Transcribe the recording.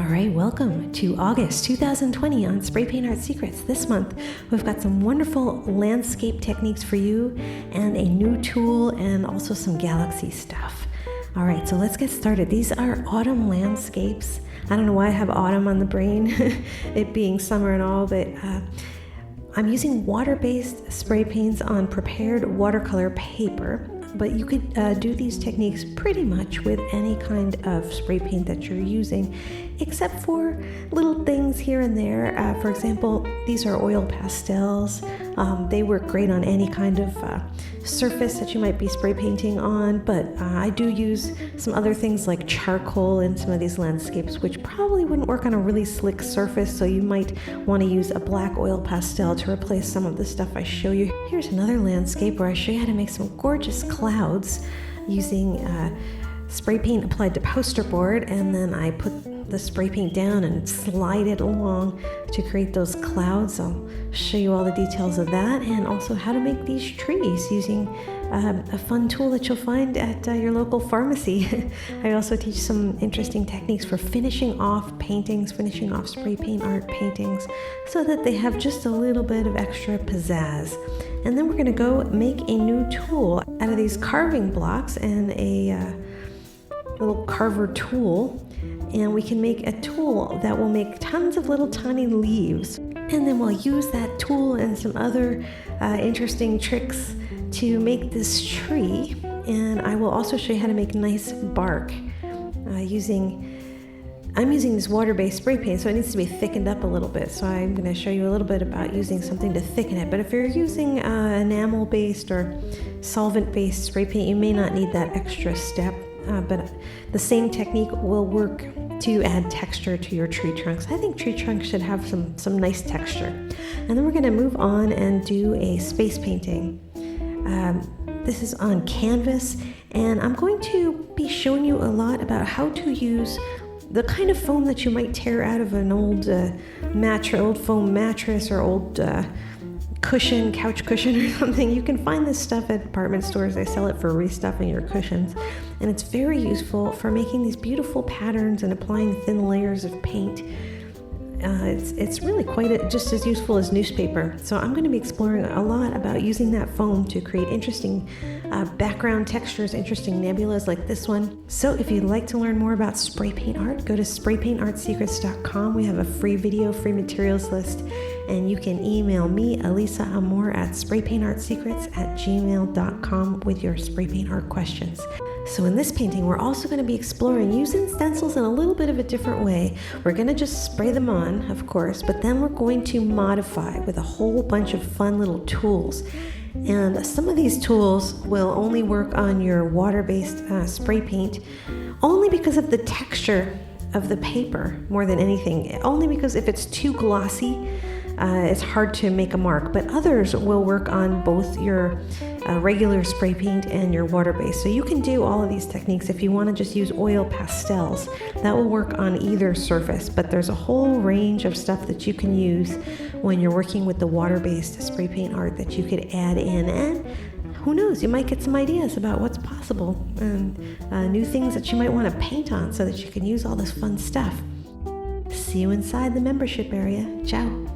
Alright, welcome to August 2020 on Spray Paint Art Secrets. This month we've got some wonderful landscape techniques for you and a new tool and also some galaxy stuff. Alright, so let's get started. These are autumn landscapes. I don't know why I have autumn on the brain, it being summer and all, but I'm using water-based spray paints on prepared watercolor paper. But you could do these techniques pretty much with any kind of spray paint that you're using, except for little things here and there. For example, these are oil pastels. They work great on any kind of surface that you might be spray painting on, but I do use some other things like charcoal in some of these landscapes, which probably wouldn't work on a really slick surface, so you might want to use a black oil pastel to replace some of the stuff I show you. Here's another landscape where I show you how to make some gorgeous clouds using spray paint applied to poster board, and then I put the spray paint down and slide it along to create those clouds. I'll show you all the details of that, and also how to make these trees using a fun tool that you'll find at your local pharmacy. I also teach some interesting techniques for finishing off paintings, finishing off spray paint art paintings, so that they have just a little bit of extra pizzazz. And then we're going to go make a new tool out of these carving blocks and a little carver tool. And we can make a tool that will make tons of little tiny leaves. And then we'll use that tool and some other interesting tricks to make this tree. And I will also show you how to make nice bark I'm using this water-based spray paint, so it needs to be thickened up a little bit. So I'm going to show you a little bit about using something to thicken it. But if you're using enamel-based or solvent-based spray paint, you may not need that extra step. But the same technique will work to add texture to your tree trunks. I think tree trunks should have some nice texture. And then we're going to move on and do a space painting. This is on canvas, and I'm going to be showing you a lot about how to use the kind of foam that you might tear out of an old foam mattress or old couch cushion or something. You can find this stuff at department stores. They sell it for restuffing your cushions, and it's very useful for making these beautiful patterns and applying thin layers of paint. It's really just as useful as newspaper. So I'm going to be exploring a lot about using that foam to create interesting background textures, interesting nebulas like this one. So if you'd like to learn more about spray paint art, go to spraypaintartsecrets.com. We have a free video, free materials list, and you can email me, Elisa Amor, at spraypaintartsecrets@gmail.com with your spray paint art questions. So in this painting, we're also going to be exploring using stencils in a little bit of a different way. We're going to just spray them on, of course, but then we're going to modify with a whole bunch of fun little tools. And some of these tools will only work on your water-based spray paint, only because of the texture of the paper more than anything. Only because if it's too glossy, it's hard to make a mark, but others will work on both your regular spray paint and your water-based. So you can do all of these techniques if you want to just use oil pastels. That will work on either surface, but there's a whole range of stuff that you can use when you're working with the water-based spray paint art that you could add in, and who knows, you might get some ideas about what's possible and new things that you might want to paint on so that you can use all this fun stuff. See you inside the membership area. Ciao.